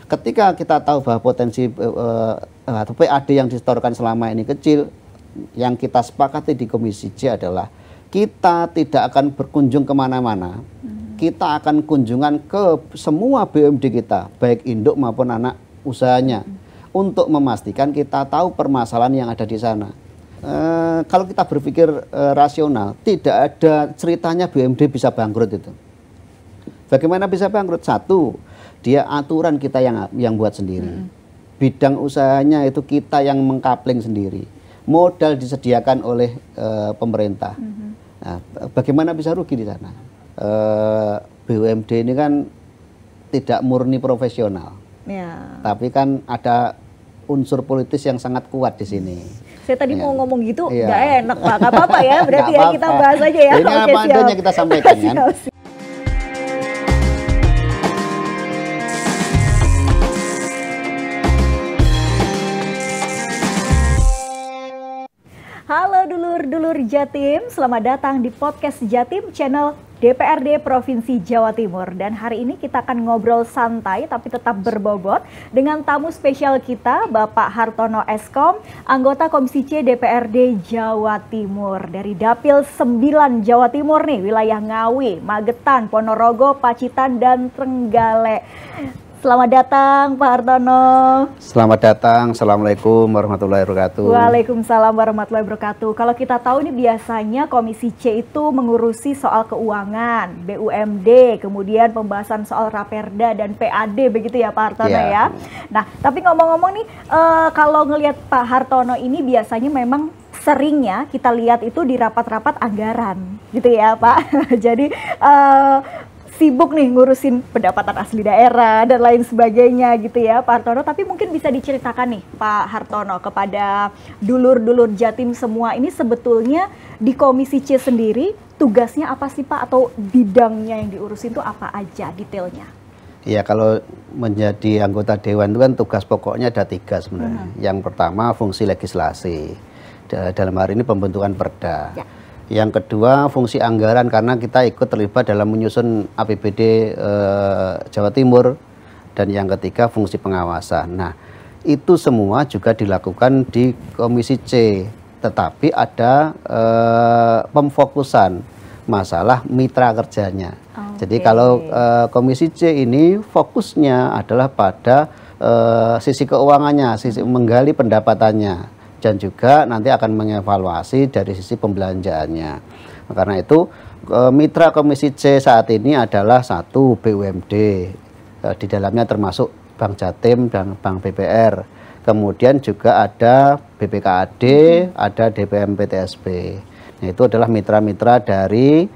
ketika kita tahu bahwa potensi atau PAD yang disetorkan selama ini kecil, yang kita sepakati di Komisi C adalah kita tidak akan berkunjung kemana-mana. Kita akan kunjungan ke semua BUMD kita, baik induk maupun anak usahanya, untuk memastikan kita tahu permasalahan yang ada di sana. Kalau kita berpikir rasional, tidak ada ceritanya BUMD bisa bangkrut itu. Bagaimana bisa bangkrut? Satu, dia aturan kita yang buat sendiri. Bidang usahanya itu kita yang mengkapling sendiri. Modal disediakan oleh pemerintah. Nah, bagaimana bisa rugi di sana? BUMD ini kan tidak murni profesional, tapi kan ada unsur politis yang sangat kuat di sini. Saya tadi mau ngomong gitu, nggak enak Pak, nggak apa-apa ya, berarti ya kita bahas aja ya. Ini apa adanya kita sampaikan kan. Halo dulur-dulur Jatim, selamat datang di podcast Jatim channel DPRD Provinsi Jawa Timur. Dan hari ini kita akan ngobrol santai tapi tetap berbobot dengan tamu spesial kita, Bapak Hartono Eskom, anggota Komisi C DPRD Jawa Timur. Dari Dapil 9 Jawa Timur nih, wilayah Ngawi, Magetan, Ponorogo, Pacitan, dan Trenggalek. Selamat datang Pak Hartono. Selamat datang, Assalamualaikum warahmatullahi wabarakatuh. Waalaikumsalam warahmatullahi wabarakatuh. Kalau kita tahu ini biasanya Komisi C itu mengurusi soal keuangan, BUMD, kemudian pembahasan soal Raperda dan PAD begitu ya Pak Hartono ya. Nah, tapi ngomong-ngomong nih, kalau ngelihat Pak Hartono ini biasanya memang seringnya kita lihat itu di rapat-rapat anggaran gitu ya Pak. Jadi sibuk nih ngurusin pendapatan asli daerah dan lain sebagainya gitu ya Pak Hartono. Tapi mungkin bisa diceritakan nih Pak Hartono kepada dulur-dulur Jatim semua ini, sebetulnya di Komisi C sendiri tugasnya apa sih Pak, atau bidangnya yang diurusin itu apa aja detailnya? Ya, kalau menjadi anggota Dewan itu kan tugas pokoknya ada 3 sebenarnya. Yang pertama fungsi legislasi, dalam hari ini pembentukan perda. Yang kedua fungsi anggaran, karena kita ikut terlibat dalam menyusun APBD Jawa Timur. Dan yang ketiga fungsi pengawasan. Nah, itu semua juga dilakukan di Komisi C, tetapi ada pemfokusan masalah mitra kerjanya. Jadi kalau Komisi C ini fokusnya adalah pada sisi keuangannya, sisi menggali pendapatannya, dan juga nanti akan mengevaluasi dari sisi pembelanjaannya. Karena itu mitra Komisi C saat ini adalah 1 BUMD, di dalamnya termasuk Bank Jatim dan Bank BPR. Kemudian juga ada BPKAD, ada DPM PTSB. Nah, itu adalah mitra-mitra dari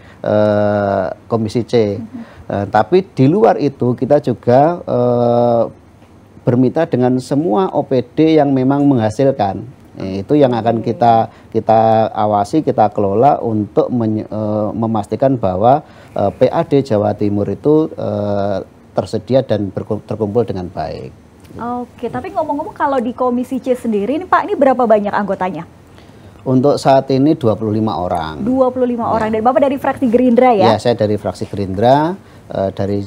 Komisi C. Tapi di luar itu kita juga bermitra dengan semua OPD yang memang menghasilkan. Itu yang akan kita awasi, kita kelola untuk memastikan bahwa PAD Jawa Timur itu tersedia dan terkumpul dengan baik. Oke, tapi ngomong-ngomong kalau di Komisi C sendiri ini Pak, ini berapa banyak anggotanya? Untuk saat ini 25 orang. 25 orang. Dan Bapak dari fraksi Gerindra ya? Ya, saya dari fraksi Gerindra, dari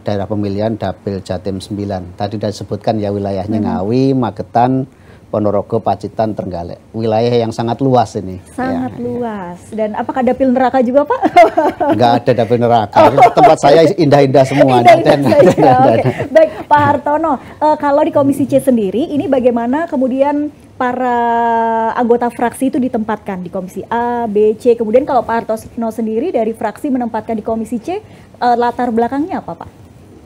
daerah pemilihan Dapil Jatim 9. Tadi sudah disebutkan ya wilayahnya Ngawi, Magetan, Ponorogo, Pacitan, Trenggalek. Wilayah yang sangat luas ini. Sangat luas. Dan apakah dapil neraka juga Pak? Enggak ada dapil neraka. Tempat saya indah-indah semua. Baik Pak Hartono, kalau di Komisi C sendiri ini bagaimana kemudian para anggota fraksi itu ditempatkan di Komisi A, B, C. Kemudian kalau Pak Hartono sendiri dari fraksi menempatkan di Komisi C, latar belakangnya apa Pak?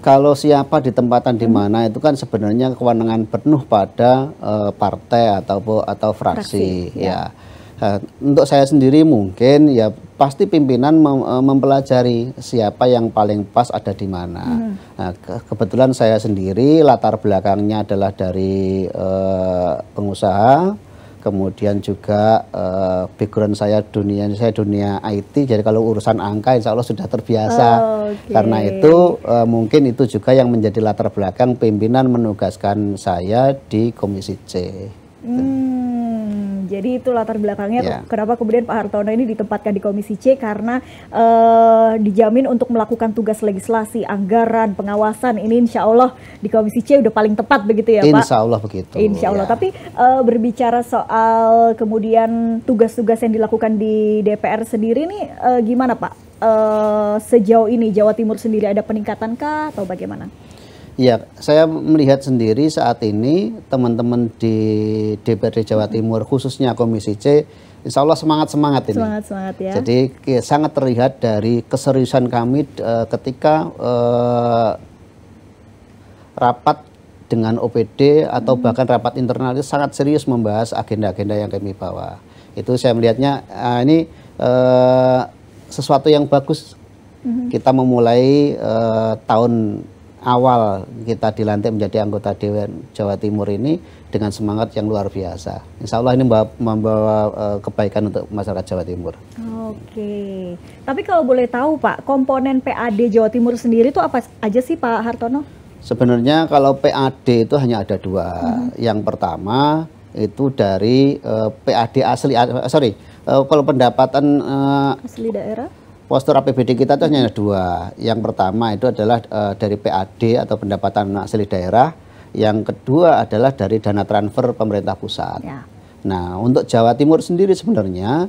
Kalau siapa ditempatkan di mana itu kan sebenarnya kewenangan penuh pada partai atau fraksi. Ya. Untuk saya sendiri mungkin ya pasti pimpinan mempelajari siapa yang paling pas ada di mana. Nah, kebetulan saya sendiri latar belakangnya adalah dari pengusaha. Kemudian juga background saya dunia IT, jadi kalau urusan angka insya Allah sudah terbiasa. Karena itu mungkin itu juga yang menjadi latar belakang pimpinan menugaskan saya di Komisi C. jadi itu latar belakangnya kenapa kemudian Pak Hartono ini ditempatkan di Komisi C, karena dijamin untuk melakukan tugas legislasi, anggaran, pengawasan. Ini insya Allah di Komisi C udah paling tepat begitu ya Pak? Insya Allah begitu. Insya Allah. Tapi berbicara soal kemudian tugas-tugas yang dilakukan di DPR sendiri nih gimana Pak? Sejauh ini Jawa Timur sendiri ada peningkatankah atau bagaimana? Ya, saya melihat sendiri saat ini teman-teman di DPRD Jawa Timur khususnya Komisi C, insya Allah semangat-semangat ini. Semangat-semangat ya. Jadi sangat terlihat dari keseriusan kami ketika rapat dengan OPD atau bahkan rapat internal itu sangat serius membahas agenda-agenda yang kami bawa. Itu saya melihatnya ini sesuatu yang bagus. Kita memulai tahun awal kita dilantik menjadi anggota Dewan Jawa Timur ini dengan semangat yang luar biasa. Insya Allah ini membawa kebaikan untuk masyarakat Jawa Timur. Oke, tapi kalau boleh tahu Pak, komponen PAD Jawa Timur sendiri itu apa aja sih Pak Hartono? Sebenarnya kalau PAD itu hanya ada dua. Yang pertama itu dari PAD asli, kalau pendapatan asli daerah? Postur APBD kita itu hanya dua. Yang pertama itu adalah dari PAD atau pendapatan asli daerah. Yang kedua adalah dari dana transfer pemerintah pusat. Ya. Nah, untuk Jawa Timur sendiri sebenarnya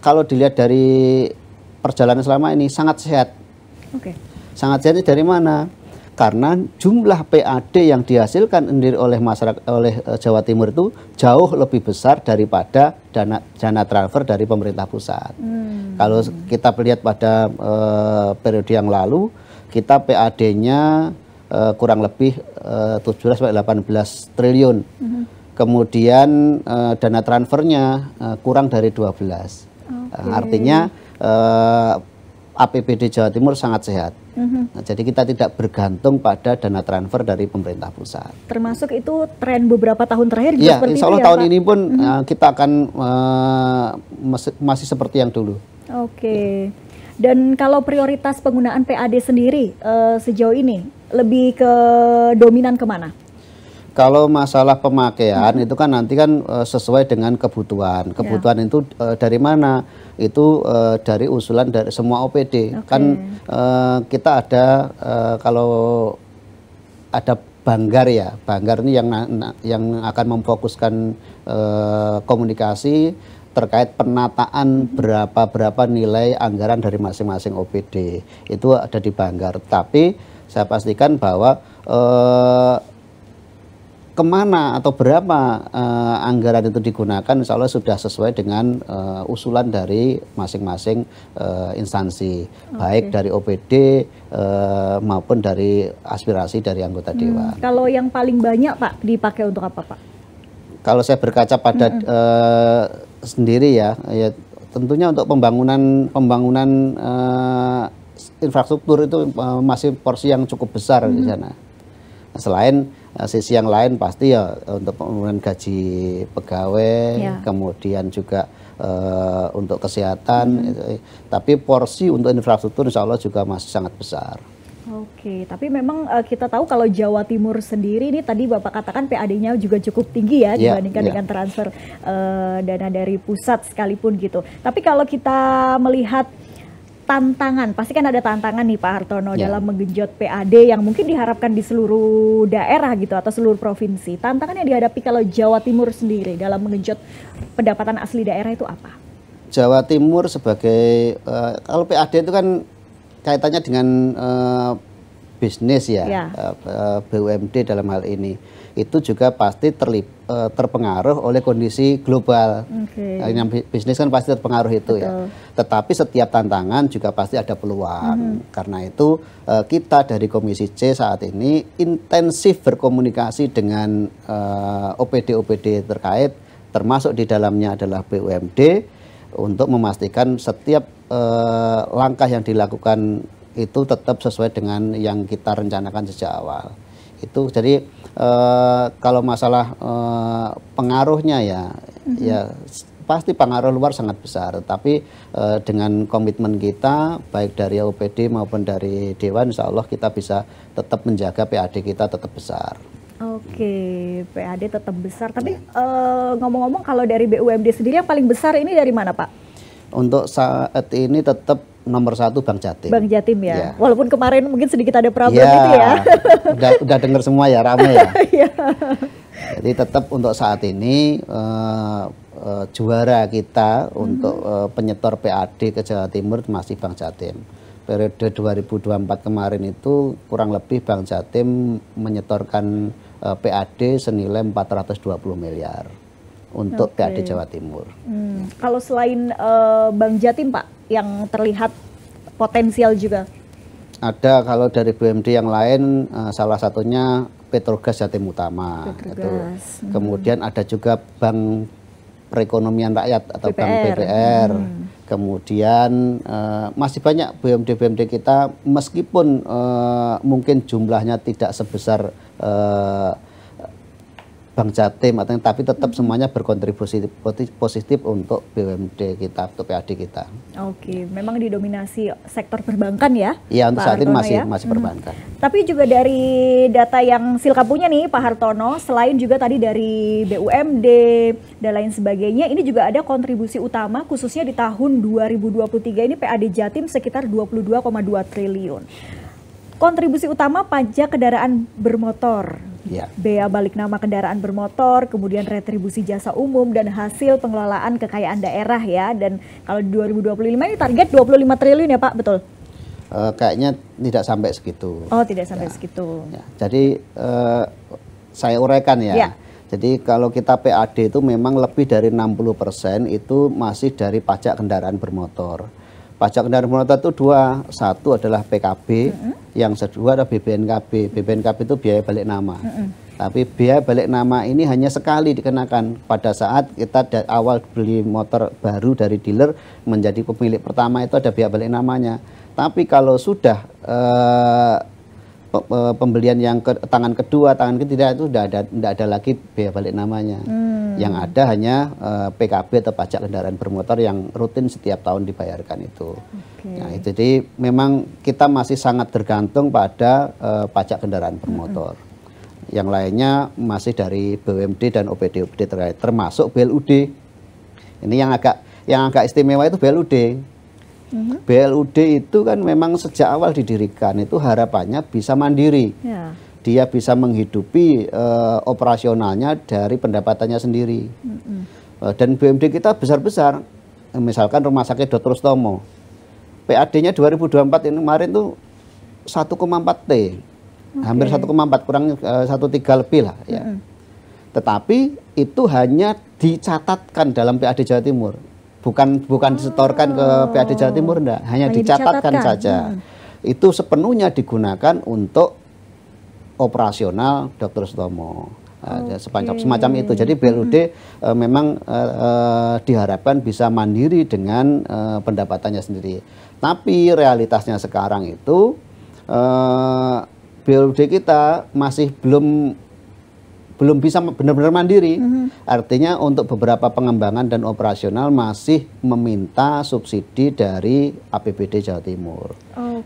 kalau dilihat dari perjalanan selama ini sangat sehat. Sangat sehat dari mana? Karena jumlah PAD yang dihasilkan sendiri oleh masyarakat, oleh Jawa Timur itu jauh lebih besar daripada dana transfer dari pemerintah pusat. Kalau kita lihat pada periode yang lalu, kita PAD-nya kurang lebih 17-18 triliun. Kemudian dana transfernya kurang dari 12. Artinya APBD Jawa Timur sangat sehat. Nah, jadi kita tidak bergantung pada dana transfer dari pemerintah pusat. Termasuk itu tren beberapa tahun terakhir juga seperti insya Allah itu ya, tahun Pak? ini pun kita akan masih seperti yang dulu. Oke. Dan kalau prioritas penggunaan PAD sendiri sejauh ini lebih ke dominan kemana? Kalau masalah pemakaian itu kan nanti kan sesuai dengan kebutuhan. Kebutuhan itu dari mana? Itu dari usulan dari semua OPD. Kan kita ada kalau ada Banggar ya. Banggar ini yang akan memfokuskan komunikasi terkait penataan berapa nilai anggaran dari masing-masing OPD. Itu ada di Banggar. Tapi saya pastikan bahwa kemana atau berapa anggaran itu digunakan, insya Allah sudah sesuai dengan usulan dari masing-masing instansi, baik dari OPD maupun dari aspirasi dari anggota Dewan. Kalau yang paling banyak Pak dipakai untuk apa Pak? Kalau saya berkaca pada sendiri ya tentunya untuk pembangunan infrastruktur itu masih porsi yang cukup besar di sana. Selain sisi yang lain pasti ya untuk pembangunan gaji pegawai, kemudian juga untuk kesehatan, tapi porsi untuk infrastruktur insya Allah juga masih sangat besar. Oke, tapi memang kita tahu kalau Jawa Timur sendiri ini tadi Bapak katakan PAD-nya juga cukup tinggi ya dibandingkan dengan transfer dana dari pusat sekalipun gitu. Tapi kalau kita melihat tantangan, pasti kan ada tantangan nih Pak Hartono dalam menggenjot PAD yang mungkin diharapkan di seluruh daerah gitu atau seluruh provinsi. Tantangan yang dihadapi kalau Jawa Timur sendiri dalam menggenjot pendapatan asli daerah itu apa? Jawa Timur sebagai kalau PAD itu kan kaitannya dengan bisnis ya, BUMD dalam hal ini. Itu juga pasti terpengaruh oleh kondisi global. Yang bisnis kan pasti terpengaruh itu. Betul. Ya. Tetapi setiap tantangan juga pasti ada peluang. Karena itu kita dari Komisi C saat ini intensif berkomunikasi dengan OPD-OPD terkait, termasuk di dalamnya adalah BUMD, untuk memastikan setiap langkah yang dilakukan itu tetap sesuai dengan yang kita rencanakan sejak awal. Itu jadi kalau masalah pengaruhnya ya pasti pengaruh luar sangat besar, tapi dengan komitmen kita baik dari OPD maupun dari Dewan, insya Allah kita bisa tetap menjaga PAD kita tetap besar. Oke, PAD tetap besar. Tapi ngomong-ngomong kalau dari BUMD sendiri yang paling besar ini dari mana, Pak? Untuk saat ini tetap nomor 1 Bank Jatim. Bank Jatim ya. Ya. Walaupun kemarin mungkin sedikit ada problem itu ya. Udah dengar semua ya, ramai ya. Iya. Jadi tetap untuk saat ini juara kita untuk penyetor PAD ke Jawa Timur masih Bank Jatim. Periode 2024 kemarin itu kurang lebih Bank Jatim menyetorkan PAD senilai 420 miliar untuk PAD Jawa Timur. Kalau selain Bank Jatim Pak, yang terlihat potensial juga? Ada, kalau dari BUMD yang lain salah satunya Petrogas Jatim Utama. Petrogas. Kemudian ada juga Bank Perekonomian Rakyat atau BPR. Bank BPR. Kemudian masih banyak BUMD-BUMD kita, meskipun mungkin jumlahnya tidak sebesar Bank Jatim, tapi tetap semuanya berkontribusi positif untuk BUMD kita, untuk PAD kita. Oke, memang didominasi sektor perbankan ya? Iya, untuk Pak saat ini Hartono masih perbankan. Tapi juga dari data yang Silka punya nih Pak Hartono, selain juga tadi dari BUMD dan lain sebagainya, ini juga ada kontribusi utama khususnya di tahun 2023 ini PAD Jatim sekitar 22,2 triliun. Kontribusi utama pajak kendaraan bermotor, Ya. bea balik nama kendaraan bermotor, kemudian retribusi jasa umum dan hasil pengelolaan kekayaan daerah ya. Dan kalau 2025 ini target 25 triliun ya Pak, betul? Kayaknya tidak sampai segitu. Oh, tidak sampai segitu. Ya, jadi saya uraikan ya. Ya. Jadi kalau kita PAD itu memang lebih dari 60% itu masih dari pajak kendaraan bermotor. Pajak kendaraan bermotor itu dua, satu adalah PKB, yang kedua adalah BPNKB. BPNKB itu biaya balik nama. Tapi biaya balik nama ini hanya sekali dikenakan pada saat kita awal beli motor baru dari dealer menjadi pemilik pertama, itu ada biaya balik namanya. Tapi kalau sudah pembelian yang tangan kedua, tangan ketiga itu tidak ada lagi biaya balik namanya. Yang ada hanya PKB atau pajak kendaraan bermotor yang rutin setiap tahun dibayarkan itu. Nah, itu jadi memang kita masih sangat tergantung pada pajak kendaraan bermotor. Yang lainnya masih dari BUMD dan OPD-OPD terkait, termasuk BLUD. Ini yang agak istimewa itu BLUD. BLUD itu kan memang sejak awal didirikan itu harapannya bisa mandiri. Ya. Dia bisa menghidupi operasionalnya dari pendapatannya sendiri. Dan BUMD kita besar-besar. Misalkan Rumah Sakit Dr. Sutomo. PAD-nya 2024 ini kemarin tuh 1,4 T. Hampir 1,4, kurang 1,3 lebih lah ya. Tetapi itu hanya dicatatkan dalam PAD Jawa Timur. Bukan disetorkan ke PAD Jawa Timur, enggak, hanya dicatatkan saja. Itu sepenuhnya digunakan untuk operasional Dr. Sutomo. Semacam itu. Jadi BLUD memang diharapkan bisa mandiri dengan pendapatannya sendiri. Tapi realitasnya sekarang itu BLUD kita masih belum bisa benar-benar mandiri. Artinya untuk beberapa pengembangan dan operasional masih meminta subsidi dari APBD Jawa Timur.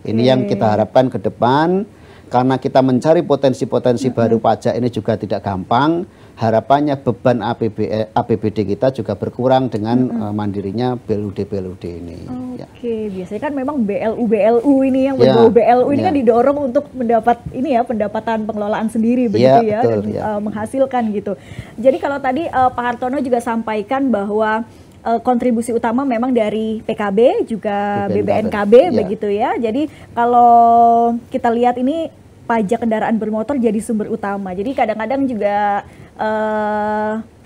Ini yang kita harapkan ke depan, karena kita mencari potensi-potensi baru pajak ini juga tidak gampang. Harapannya beban APBD kita juga berkurang dengan mandirinya BLUD ini. Oke, biasanya kan memang BLU ini yang berbau BLU ini kan didorong untuk mendapat ini ya, pendapatan pengelolaan sendiri begitu ya, betul, dan menghasilkan gitu. Jadi kalau tadi Pak Hartono juga sampaikan bahwa kontribusi utama memang dari PKB juga BPNKB begitu ya. Jadi kalau kita lihat ini pajak kendaraan bermotor jadi sumber utama. Jadi kadang-kadang juga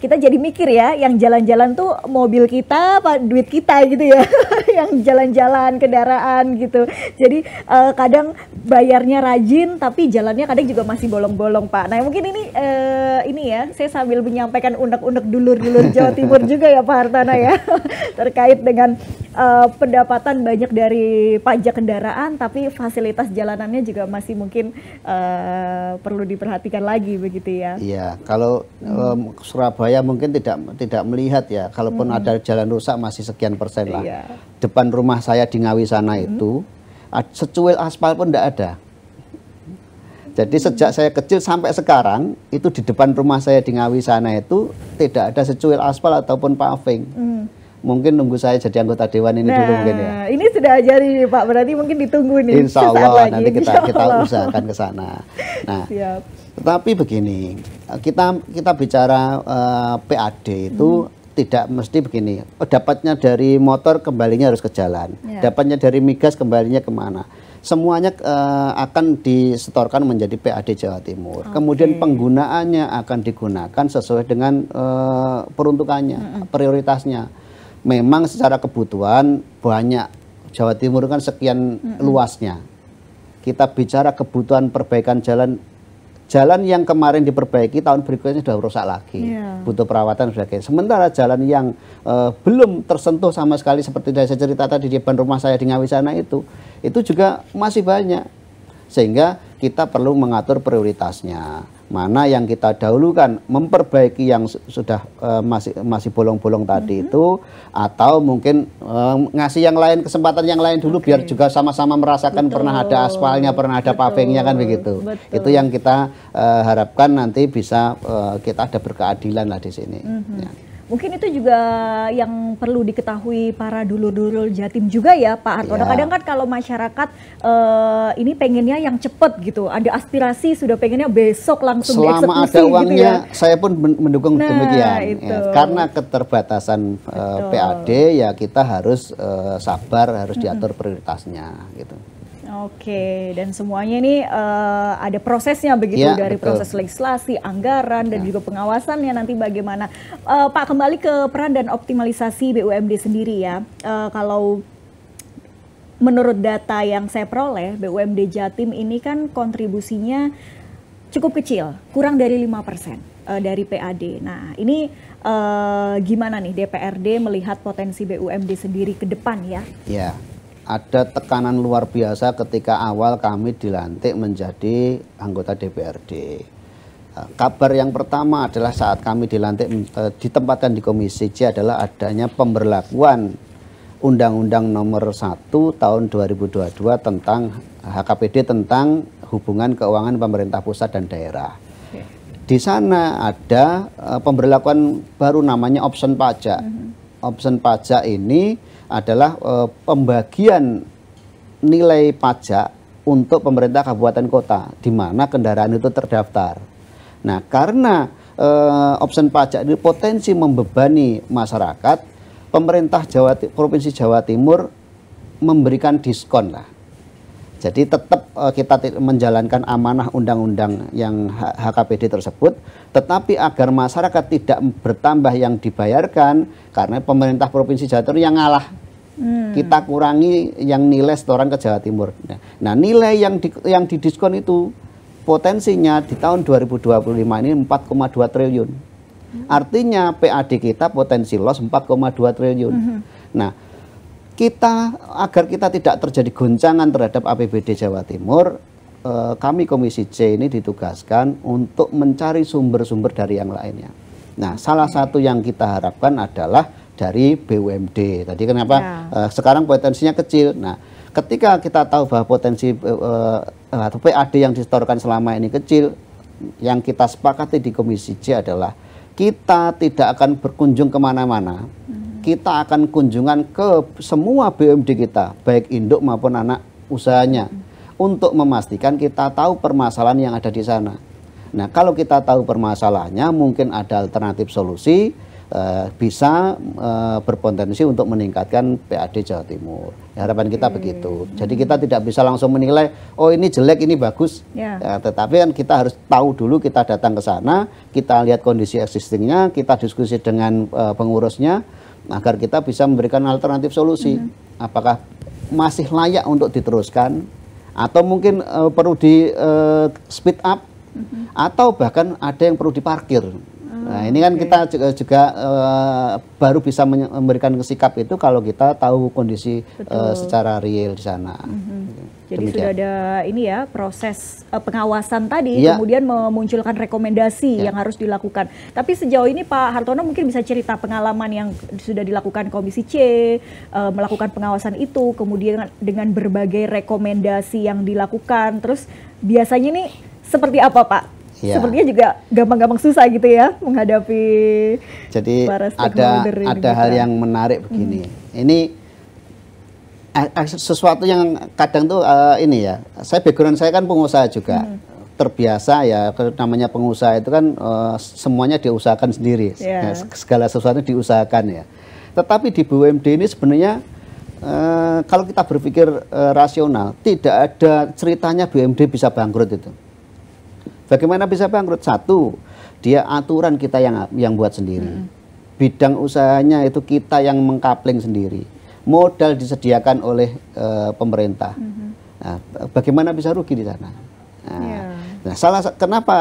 kita jadi mikir ya, yang jalan-jalan tuh mobil kita apa duit kita gitu ya. Yang jalan-jalan kendaraan gitu. Jadi kadang bayarnya rajin tapi jalannya kadang juga masih bolong-bolong Pak. Nah mungkin ini ya, saya sambil menyampaikan unek-unek dulur-dulur Jawa Timur juga ya Pak Hartono ya. Terkait dengan pendapatan banyak dari pajak kendaraan tapi fasilitas jalanannya juga masih mungkin perlu diperhatikan lagi begitu ya. Iya, kalau Surabaya mungkin tidak melihat ya, kalaupun ada jalan rusak masih sekian persen lah. Iya. Depan rumah saya di Ngawi sana itu secuil aspal pun tidak ada. Jadi sejak saya kecil sampai sekarang itu di depan rumah saya di Ngawi sana itu tidak ada secuil aspal ataupun paving. Mungkin nunggu saya jadi anggota dewan ini dulu mungkin ya. Ini sudah jadi nih Pak, berarti mungkin ditunggu nih. Insya Allah nanti kita usahakan ke sana. Nah, siap. Tetapi begini, kita bicara PAD itu tidak mesti begini. Dapatnya dari motor kembalinya harus ke jalan. Dapatnya dari migas kembalinya kemana? Semuanya akan disetorkan menjadi PAD Jawa Timur. Kemudian penggunaannya akan digunakan sesuai dengan peruntukannya, prioritasnya. Memang secara kebutuhan banyak. Jawa Timur kan sekian luasnya. Kita bicara kebutuhan perbaikan jalan yang kemarin diperbaiki tahun berikutnya sudah rusak lagi, butuh perawatan dan sebagainya. Sementara jalan yang belum tersentuh sama sekali seperti saya cerita tadi di depan rumah saya di Ngawi sana itu juga masih banyak. Sehingga kita perlu mengatur prioritasnya. Mana yang kita dahulukan, memperbaiki yang sudah masih bolong-bolong tadi itu, atau mungkin ngasih yang lain, kesempatan yang lain dulu biar juga sama-sama merasakan pernah ada aspalnya, pernah ada pavingnya kan begitu. Itu yang kita harapkan nanti bisa kita ada berkeadilan lah di sini. Ya. Mungkin itu juga yang perlu diketahui para dulur-dulur Jatim juga ya Pak Hartono. Kadang kan kalau masyarakat ini pengennya yang cepat gitu, ada aspirasi sudah pengennya besok langsung dieksekusi. Selama ada uangnya, gitu ya. Saya pun mendukung demikian. Ya, karena keterbatasan PAD ya kita harus sabar, harus diatur prioritasnya gitu. Oke, dan semuanya ini ada prosesnya begitu ya, dari proses legislasi, anggaran, dan juga pengawasannya nanti bagaimana. Pak, kembali ke peran dan optimalisasi BUMD sendiri ya. Kalau menurut data yang saya peroleh, BUMD Jatim ini kan kontribusinya cukup kecil, kurang dari 5% dari PAD. Nah, ini gimana nih DPRD melihat potensi BUMD sendiri ke depan ya? Ya. Ada tekanan luar biasa ketika awal kami dilantik menjadi anggota DPRD. Kabar yang pertama adalah saat kami dilantik ditempatkan di Komisi C adalah adanya pemberlakuan Undang-Undang Nomor 1 Tahun 2022 tentang HKPD tentang hubungan keuangan pemerintah pusat dan daerah. Di sana ada pemberlakuan baru namanya option pajak. Option pajak ini adalah pembagian nilai pajak untuk pemerintah kabupaten kota di mana kendaraan itu terdaftar. Nah, karena option pajak ini potensi membebani masyarakat, pemerintah Provinsi Jawa Timur memberikan diskon lah. Jadi tetap kita menjalankan amanah undang-undang yang HKPD tersebut, tetapi agar masyarakat tidak bertambah yang dibayarkan karena pemerintah Provinsi Jawa Timur yang ngalah. Kita kurangi yang nilai setoran ke Jawa Timur. Nah, nilai yang didiskon itu potensinya di tahun 2025 ini 4,2 triliun. Artinya PAD kita potensi loss 4,2 triliun. Nah, agar kita tidak terjadi goncangan terhadap APBD Jawa Timur, kami Komisi C ini ditugaskan untuk mencari sumber-sumber dari yang lainnya. Nah, salah satu yang kita harapkan adalah dari BUMD. Tadi kenapa sekarang potensinya kecil. Nah, ketika kita tahu bahwa potensi atau PAD yang disetorkan selama ini kecil, yang kita sepakati di Komisi C adalah kita tidak akan berkunjung kemana-mana. Kita akan kunjungan ke semua BUMD kita, baik induk maupun anak usahanya, untuk memastikan kita tahu permasalahan yang ada di sana. Nah, kalau kita tahu permasalahannya, mungkin ada alternatif solusi, bisa berpotensi untuk meningkatkan PAD Jawa Timur. Ya, harapan kita begitu. Jadi kita tidak bisa langsung menilai, oh ini jelek, ini bagus. Tetapi kan kita harus tahu dulu, kita datang ke sana, kita lihat kondisi existingnya, kita diskusi dengan pengurusnya, agar kita bisa memberikan alternatif solusi. Apakah masih layak untuk diteruskan, atau mungkin perlu di speed up, atau bahkan ada yang perlu diparkir. Nah, ini kan kita juga baru bisa memberikan sikap itu kalau kita tahu kondisi secara real di sana. Jadi demikian. Sudah ada ini ya proses pengawasan tadi, kemudian memunculkan rekomendasi yang harus dilakukan. Tapi sejauh ini Pak Hartono mungkin bisa cerita pengalaman yang sudah dilakukan Komisi C, melakukan pengawasan itu, kemudian dengan berbagai rekomendasi yang dilakukan. Terus biasanya nih seperti apa Pak? Ya. Sepertinya juga gampang-gampang susah gitu ya menghadapi. Jadi ada hal yang menarik begini. Ini sesuatu yang kadang tuh ini ya. Saya background saya kan pengusaha juga. Terbiasa ya, namanya pengusaha itu kan semuanya diusahakan sendiri. Ya, segala sesuatu diusahakan ya. Tetapi di BUMD ini sebenarnya kalau kita berpikir rasional, tidak ada ceritanya BUMD bisa bangkrut itu. Bagaimana bisa bangkrut? Satu, dia aturan kita yang buat sendiri. Bidang usahanya itu kita yang mengkapling sendiri. Modal disediakan oleh pemerintah. Nah, bagaimana bisa rugi di sana? Nah, kenapa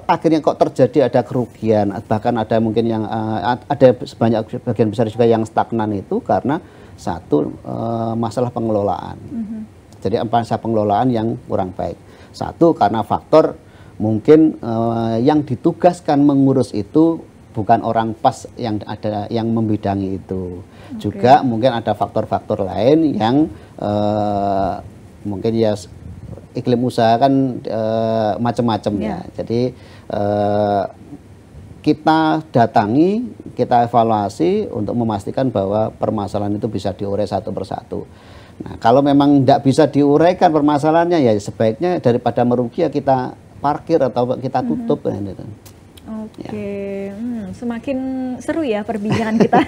akhirnya kok terjadi ada kerugian, bahkan ada mungkin yang ada sebagian besar juga yang stagnan itu karena satu masalah pengelolaan. Jadi masalah pengelolaan yang kurang baik. Satu karena faktor mungkin yang ditugaskan mengurus itu bukan orang pas yang ada yang membidangi itu. Juga mungkin ada faktor-faktor lain yang mungkin ya iklim usaha kan macam-macam ya. Jadi kita datangi, kita evaluasi untuk memastikan bahwa permasalahan itu bisa diurai satu persatu. Nah, kalau memang tidak bisa diuraikan permasalahannya ya sebaiknya daripada merugi ya kita parkir atau kita tutup. Oke, semakin seru ya perbincangan kita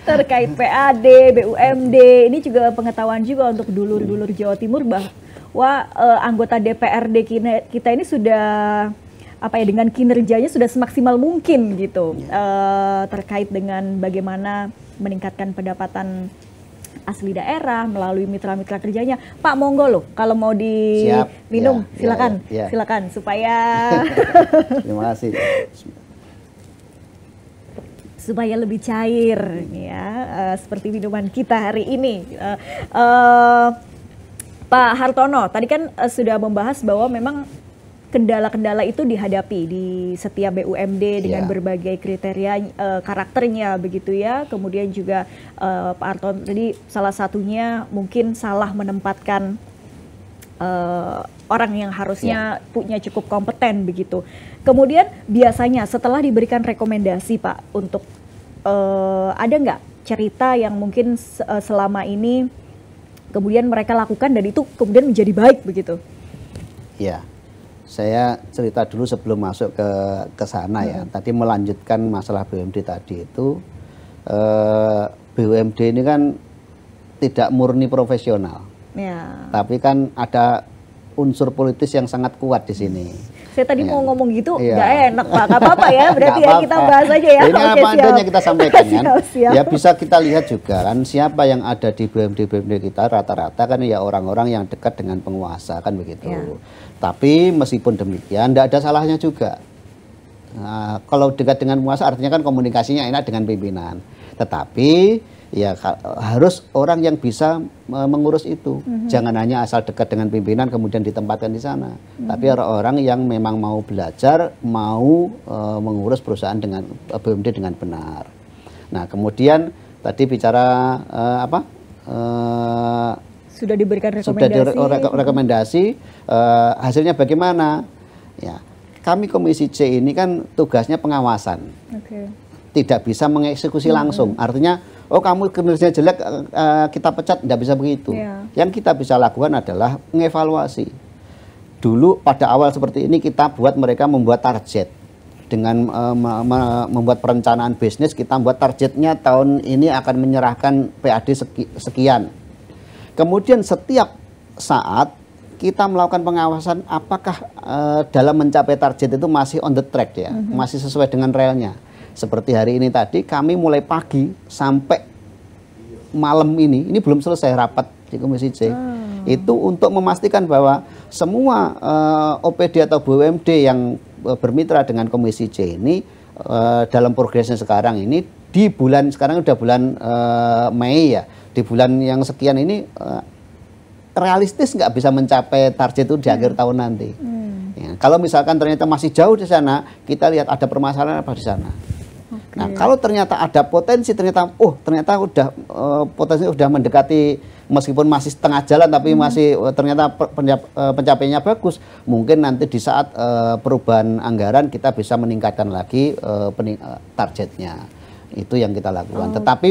terkait PAD, BUMD. Ini juga pengetahuan juga untuk dulur-dulur Jawa Timur bahwa anggota DPRD kita ini sudah dengan kinerjanya sudah semaksimal mungkin gitu terkait dengan bagaimana meningkatkan pendapatan asli daerah melalui mitra-mitra kerjanya. Pak, monggo loh kalau mau diminum silakan supaya terima kasih. Supaya lebih cair ya seperti minuman kita hari ini. Pak Hartono tadi kan sudah membahas bahwa memang kendala-kendala itu dihadapi di setiap BUMD dengan berbagai kriteria karakternya begitu ya. Kemudian juga Pak Hartono tadi salah satunya mungkin salah menempatkan orang yang harusnya punya cukup kompeten begitu. Kemudian biasanya setelah diberikan rekomendasi Pak untuk ada nggak cerita yang mungkin selama ini kemudian mereka lakukan dan itu kemudian menjadi baik begitu? Ya. Saya cerita dulu sebelum masuk ke sana ya. Tadi melanjutkan masalah BUMD tadi itu, BUMD ini kan tidak murni profesional, tapi kan ada unsur politis yang sangat kuat di sini. Saya tadi mau ngomong gitu, nggak enak Pak, nggak apa-apa ya, berarti ya kita bahas aja ya. Ini apa adanya kita sampaikan kan, ya bisa kita lihat juga kan siapa yang ada di BUMD kita rata-rata kan ya orang-orang yang dekat dengan penguasa kan begitu. Tapi meskipun demikian, tidak ada salahnya juga. Nah, kalau dekat dengan penguasa artinya kan komunikasinya enak dengan pimpinan. Tetapi ya harus orang yang bisa mengurus itu. Jangan hanya asal dekat dengan pimpinan kemudian ditempatkan di sana. Tapi orang-orang yang memang mau belajar, mau mengurus perusahaan dengan BUMD dengan benar. Nah, kemudian tadi bicara sudah diberikan rekomendasi. Hasilnya bagaimana? Ya, kami Komisi C ini kan tugasnya pengawasan. Tidak bisa mengeksekusi langsung. Artinya, oh kamu kinerjanya jelek, kita pecat, tidak bisa begitu. Yang kita bisa lakukan adalah mengevaluasi. Dulu pada awal seperti ini kita buat mereka membuat target. Dengan membuat perencanaan bisnis, kita membuat targetnya tahun ini akan menyerahkan PAD sekian. Kemudian setiap saat kita melakukan pengawasan apakah dalam mencapai target itu masih on the track ya, masih sesuai dengan relnya. Seperti hari ini tadi kami mulai pagi sampai malam ini belum selesai rapat di Komisi C. Itu untuk memastikan bahwa semua OPD atau BUMD yang bermitra dengan Komisi C ini dalam progresnya sekarang ini di bulan sekarang udah bulan Mei ya, di bulan yang sekian ini realistis nggak bisa mencapai target itu di akhir tahun nanti. Ya, kalau misalkan ternyata masih jauh di sana, kita lihat ada permasalahan apa di sana. Nah, kalau ternyata ada potensi, ternyata udah potensi udah mendekati, meskipun masih setengah jalan tapi masih ternyata pencapaiannya bagus, mungkin nanti di saat perubahan anggaran kita bisa meningkatkan lagi targetnya. Itu yang kita lakukan. Tetapi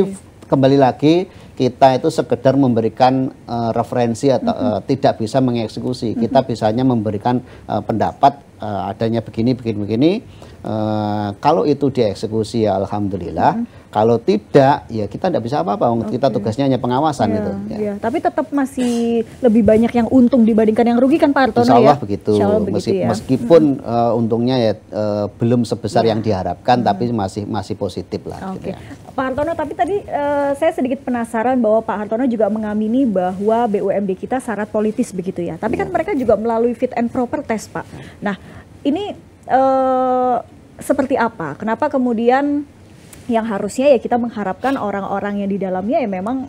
kembali lagi, kita itu sekedar memberikan referensi atau tidak bisa mengeksekusi. Kita bisanya memberikan pendapat adanya begini. Kalau itu dieksekusi ya alhamdulillah. Kalau tidak ya kita tidak bisa apa-apa. Kita tugasnya hanya pengawasan gitu. Ya. Tapi tetap masih lebih banyak yang untung dibandingkan yang rugi kan Pak Hartono ya? Insya Allah begitu. Ya? Meskipun untungnya ya belum sebesar yang diharapkan, tapi masih positif lah. Gitu ya. Pak Hartono, tapi tadi saya sedikit penasaran bahwa Pak Hartono juga mengamini bahwa BUMD kita syarat politis begitu ya. Tapi kan mereka juga melalui fit and proper test Pak. Nah ini seperti apa? Kenapa kemudian yang harusnya ya kita mengharapkan orang-orang yang di dalamnya ya memang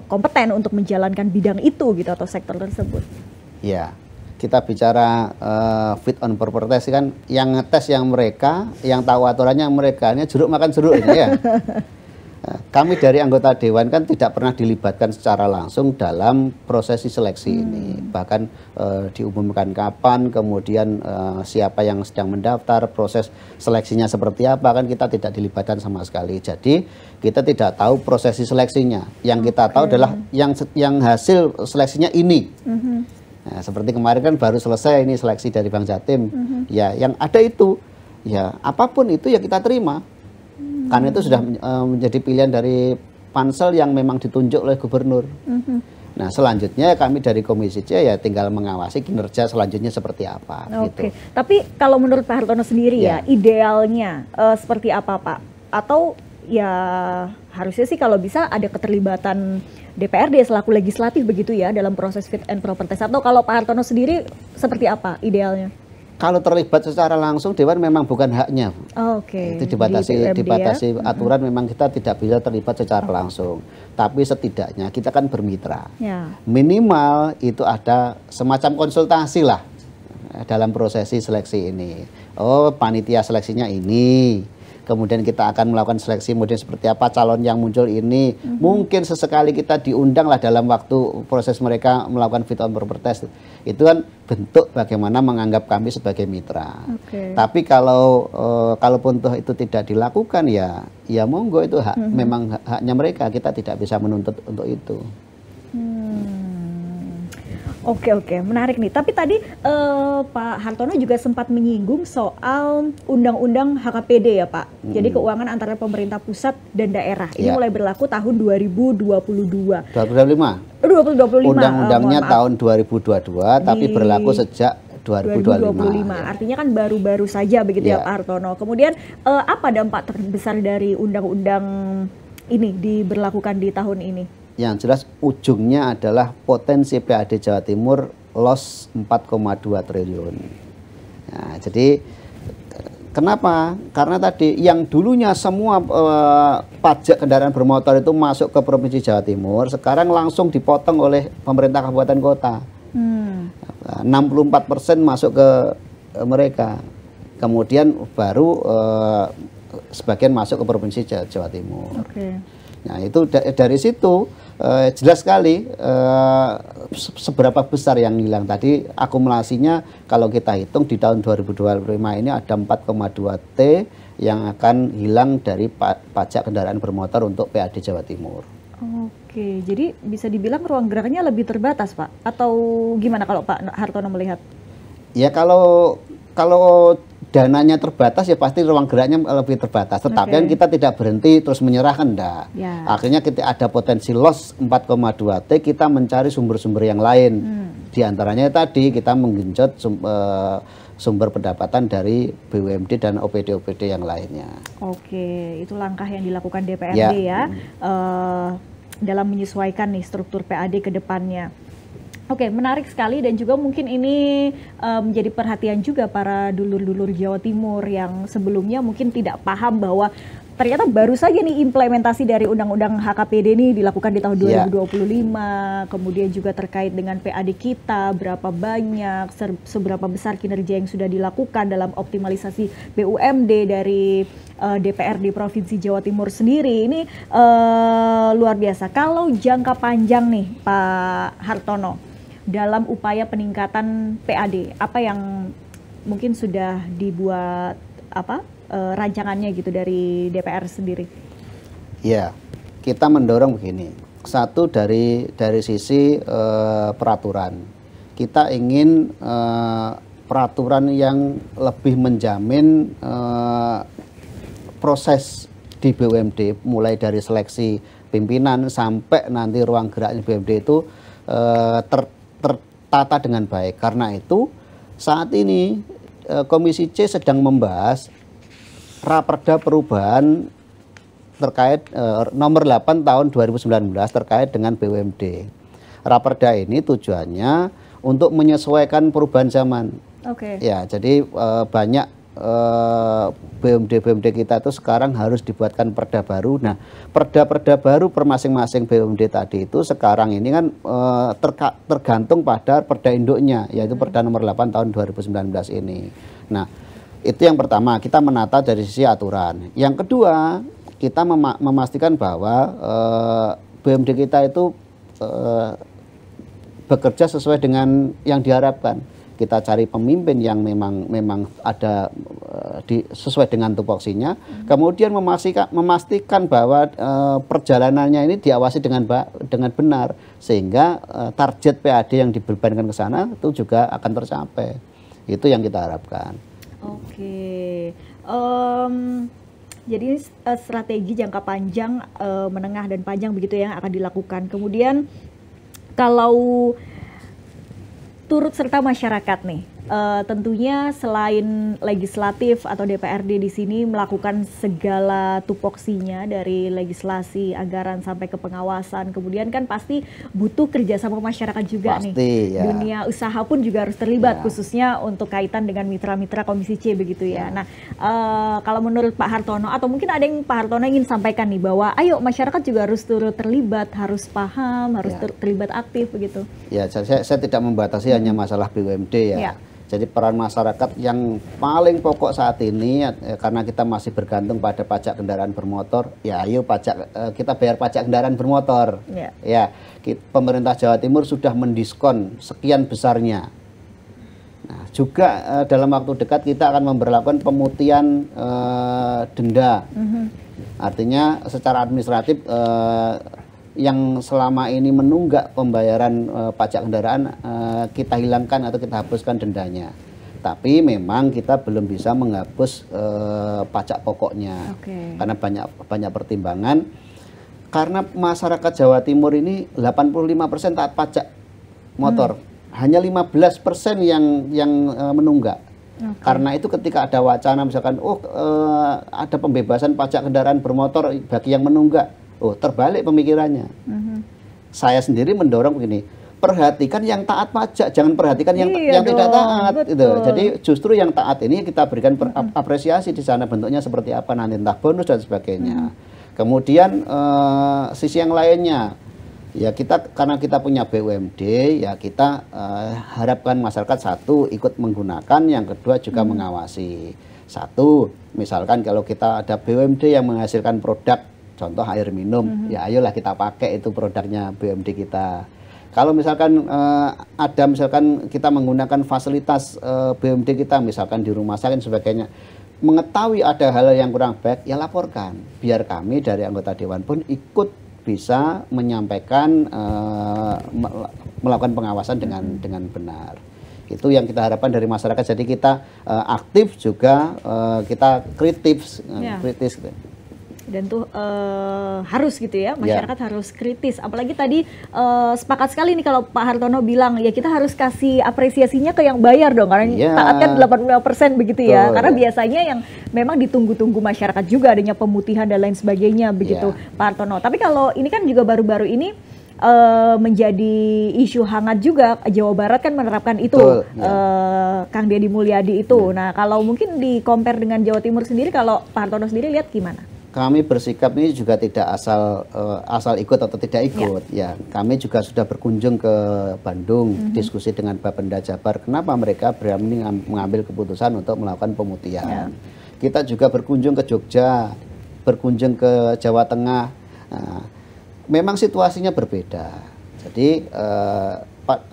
kompeten untuk menjalankan bidang itu gitu atau sektor tersebut? Ya, kita bicara fit on proper test kan, yang ngetes yang mereka, yang tahu aturannya mereka, ini jeruk makan jeruk ini ya. Kami dari anggota Dewan kan tidak pernah dilibatkan secara langsung dalam prosesi seleksi ini. Bahkan diumumkan kapan, kemudian siapa yang sedang mendaftar, proses seleksinya seperti apa, kan kita tidak dilibatkan sama sekali. Jadi kita tidak tahu prosesi seleksinya. Yang kita tahu adalah yang hasil seleksinya ini. Nah, seperti kemarin kan baru selesai ini seleksi dari Bank Jatim. Ya, yang ada itu, ya apapun itu ya kita terima. Karena itu sudah menjadi pilihan dari pansel yang memang ditunjuk oleh gubernur. Nah selanjutnya kami dari Komisi C ya tinggal mengawasi kinerja selanjutnya seperti apa. Gitu. Tapi kalau menurut Pak Hartono sendiri ya idealnya seperti apa Pak? Atau ya harusnya sih kalau bisa ada keterlibatan DPRD selaku legislatif begitu ya dalam proses fit and proper test. Atau kalau Pak Hartono sendiri seperti apa idealnya? Kalau terlibat secara langsung Dewan memang bukan haknya. Itu dibatasi aturan, memang kita tidak bisa terlibat secara langsung. Tapi setidaknya kita kan bermitra. Minimal itu ada semacam konsultasi lah dalam prosesi seleksi ini. Oh, panitia seleksinya ini. Kemudian kita akan melakukan seleksi kemudian seperti apa calon yang muncul ini. Mungkin sesekali kita diundang lah dalam waktu proses mereka melakukan fit and proper test. Itu kan bentuk bagaimana menganggap kami sebagai mitra. Tapi kalaupun itu tidak dilakukan ya monggo, itu memang haknya mereka. Kita tidak bisa menuntut untuk itu. Oke, menarik nih. Tapi tadi Pak Hartono juga sempat menyinggung soal Undang-Undang HKPD ya Pak. Jadi keuangan antara pemerintah pusat dan daerah. Ini mulai berlaku tahun 2022. 2025. Undang-undangnya tahun 2022, tapi berlaku sejak 2025. Artinya kan baru-baru saja begitu ya Pak Hartono. Kemudian apa dampak terbesar dari undang-undang ini diberlakukan di tahun ini? Yang jelas ujungnya adalah potensi PAD Jawa Timur loss 4,2 triliun. Nah, jadi kenapa? Karena tadi yang dulunya semua pajak kendaraan bermotor itu masuk ke Provinsi Jawa Timur, sekarang langsung dipotong oleh pemerintah kabupaten kota. 64% masuk ke mereka. Kemudian baru sebagian masuk ke Provinsi Jawa Timur. Nah itu dari situ jelas sekali seberapa besar yang hilang. Tadi akumulasinya kalau kita hitung di tahun 2025 ini ada 4,2 T yang akan hilang dari pajak kendaraan bermotor untuk PAD Jawa Timur. Oke, jadi bisa dibilang ruang geraknya lebih terbatas Pak? Atau gimana kalau Pak Hartono melihat? Ya kalau dananya terbatas ya pasti ruang geraknya lebih terbatas. Tetapi kan kita tidak berhenti terus menyerah kan enggak. Akhirnya kita ada potensi loss 4,2 T, kita mencari sumber-sumber yang lain. Di antaranya tadi kita menggenjot sumber pendapatan dari BUMD dan OPD-OPD yang lainnya. Oke, itu langkah yang dilakukan DPRD ya. Dalam menyesuaikan nih struktur PAD ke depannya. Oke, menarik sekali dan juga mungkin ini menjadi perhatian juga para dulur-dulur Jawa Timur yang sebelumnya mungkin tidak paham bahwa ternyata baru saja nih implementasi dari Undang-Undang HKPD ini dilakukan di tahun 2025, kemudian juga terkait dengan PAD kita, berapa banyak, seberapa besar kinerja yang sudah dilakukan dalam optimalisasi BUMD dari DPRD Provinsi Jawa Timur sendiri. Ini luar biasa. Kalau jangka panjang nih Pak Hartono, dalam upaya peningkatan PAD, apa yang mungkin sudah dibuat rancangannya gitu dari DPR sendiri? Ya, kita mendorong begini. Satu dari sisi peraturan, kita ingin peraturan yang lebih menjamin proses di BUMD, mulai dari seleksi pimpinan sampai nanti ruang geraknya BUMD itu tertata dengan baik. Karena itu saat ini Komisi C sedang membahas Raperda perubahan terkait nomor 8 tahun 2019 terkait dengan BUMD. Raperda ini tujuannya untuk menyesuaikan perubahan zaman. Oke. Ya, jadi banyak BUMD kita itu sekarang harus dibuatkan perda baru. Nah, perda baru per masing-masing BUMD tadi itu sekarang ini kan tergantung pada perda induknya, yaitu Perda nomor 8 tahun 2019 ini. Nah, itu yang pertama, kita menata dari sisi aturan. Yang kedua, kita memastikan bahwa BUMD kita itu bekerja sesuai dengan yang diharapkan. Kita cari pemimpin yang memang ada sesuai dengan tupoksinya. Kemudian memastikan bahwa perjalanannya ini diawasi dengan benar, sehingga target PAD yang dibebankan ke sana itu juga akan tercapai. Itu yang kita harapkan. Oke, jadi strategi jangka panjang, menengah dan panjang begitu yang akan dilakukan. Kemudian kalau turut serta masyarakat nih, tentunya selain legislatif atau DPRD di sini melakukan segala tupoksinya dari legislasi, anggaran sampai ke pengawasan, kemudian kan pasti butuh kerjasama masyarakat juga pasti, nih. Ya. Dunia usaha pun juga harus terlibat, ya, khususnya untuk kaitan dengan mitra-mitra Komisi C begitu ya. Nah, kalau menurut Pak Hartono, atau mungkin ada yang Pak Hartono ingin sampaikan nih, bahwa ayo masyarakat juga harus turut terlibat, harus paham, harus terlibat aktif begitu. Ya, saya tidak membatasi hanya masalah BUMD ya. Jadi peran masyarakat yang paling pokok saat ini, karena kita masih bergantung pada pajak kendaraan bermotor, ya ayo kita bayar pajak kendaraan bermotor. Ya, pemerintah Jawa Timur sudah mendiskon sekian besarnya. Nah, juga dalam waktu dekat kita akan memberlakukan pemutihan denda. Artinya secara administratif yang selama ini menunggak pembayaran pajak kendaraan kita hilangkan atau kita hapuskan dendanya. Tapi memang kita belum bisa menghapus pajak pokoknya. Karena banyak pertimbangan. Karena masyarakat Jawa Timur ini 85% taat pajak motor. Hanya 15% yang menunggak. Karena itu ketika ada wacana misalkan ada pembebasan pajak kendaraan bermotor bagi yang menunggak, terbalik pemikirannya. Saya sendiri mendorong begini, perhatikan yang taat pajak, jangan perhatikan yang tidak taat. Gitu. Jadi justru yang taat ini kita berikan apresiasi di sana, bentuknya seperti apa nanti, entah bonus dan sebagainya. Kemudian sisi yang lainnya, ya karena kita punya BUMD, ya kita harapkan masyarakat satu ikut menggunakan, yang kedua juga mengawasi. Satu, misalkan kalau kita ada BUMD yang menghasilkan produk, contoh air minum, ya ayolah kita pakai itu produknya BUMD kita. Kalau misalkan misalkan kita menggunakan fasilitas BUMD kita, misalkan di rumah sakit dan sebagainya, mengetahui ada hal yang kurang baik, ya laporkan. Biar kami dari anggota Dewan pun ikut bisa menyampaikan, melakukan pengawasan dengan benar. Itu yang kita harapkan dari masyarakat. Jadi kita aktif juga, kita kritis. Gitu. Dan tuh harus gitu ya, masyarakat harus kritis. Apalagi tadi sepakat sekali nih kalau Pak Hartono bilang, ya kita harus kasih apresiasinya ke yang bayar dong, karena taat kan 85% begitu ya. Karena biasanya yang memang ditunggu-tunggu masyarakat juga adanya pemutihan dan lain sebagainya begitu, Pak Hartono. Tapi kalau ini kan juga baru-baru ini menjadi isu hangat juga, Jawa Barat kan menerapkan itu, Kang Deddy Mulyadi itu. Nah, kalau mungkin di compare dengan Jawa Timur sendiri, kalau Pak Hartono sendiri lihat gimana? kami bersikap ini juga tidak asal ikut atau tidak ikut. Ya, kami juga sudah berkunjung ke Bandung, diskusi dengan Bapenda Jabar. Kenapa mereka berani mengambil keputusan untuk melakukan pemutihan? Kita juga berkunjung ke Jogja, berkunjung ke Jawa Tengah. Nah, memang situasinya berbeda. Jadi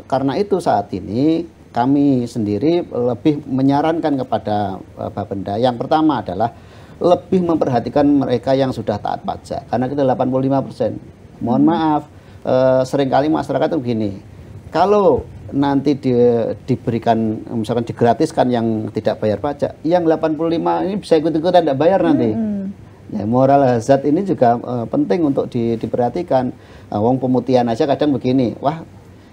karena itu saat ini kami sendiri lebih menyarankan kepada Bapenda. Yang pertama adalah lebih memperhatikan mereka yang sudah taat pajak, karena kita 85%. Mohon maaf, seringkali masyarakat itu begini, kalau nanti diberikan, misalkan digratiskan yang tidak bayar pajak, yang 85 ini bisa ikut-ikutan tidak bayar nanti. Ya, moral hazard ini juga penting untuk diperhatikan. Wong pemutihan aja kadang begini, wah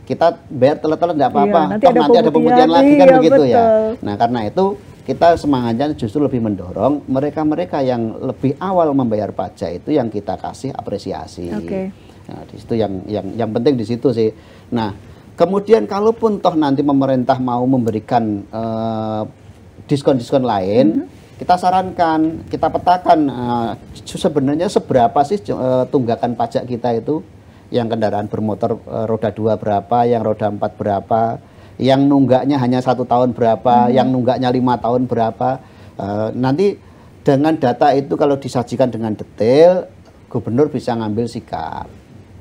kita bayar telat-telat tidak apa-apa, nanti ada pemutihan lagi kan begitu betul. Ya. Nah karena itu kita semangatnya justru lebih mendorong mereka-mereka yang lebih awal membayar pajak itu yang kita kasih apresiasi. Nah, di situ yang penting di situ sih. Nah, kemudian kalaupun toh nanti pemerintah mau memberikan diskon-diskon lain, kita sarankan, kita petakan sebenarnya seberapa sih tunggakan pajak kita itu, yang kendaraan bermotor roda 2 berapa, yang roda 4 berapa, yang nunggaknya hanya 1 tahun berapa, yang nunggaknya 5 tahun berapa. Nanti dengan data itu kalau disajikan dengan detail, gubernur bisa ngambil sikap.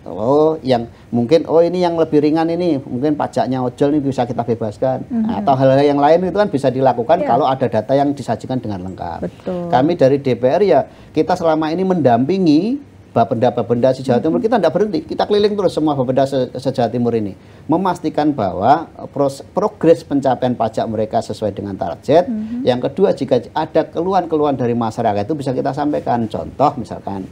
Oh, yang mungkin ini yang lebih ringan ini, mungkin pajaknya ojol ini bisa kita bebaskan. Atau hal-hal yang lain itu kan bisa dilakukan kalau ada data yang disajikan dengan lengkap. Betul. Kami dari DPR ya, kita selama ini mendampingi Bapenda se-Jawa Timur, kita tidak berhenti, kita keliling terus semua Bapenda se-Jawa Timur ini, memastikan bahwa progres pencapaian pajak mereka sesuai dengan target. Yang kedua, jika ada keluhan-keluhan dari masyarakat itu bisa kita sampaikan. Contoh misalkan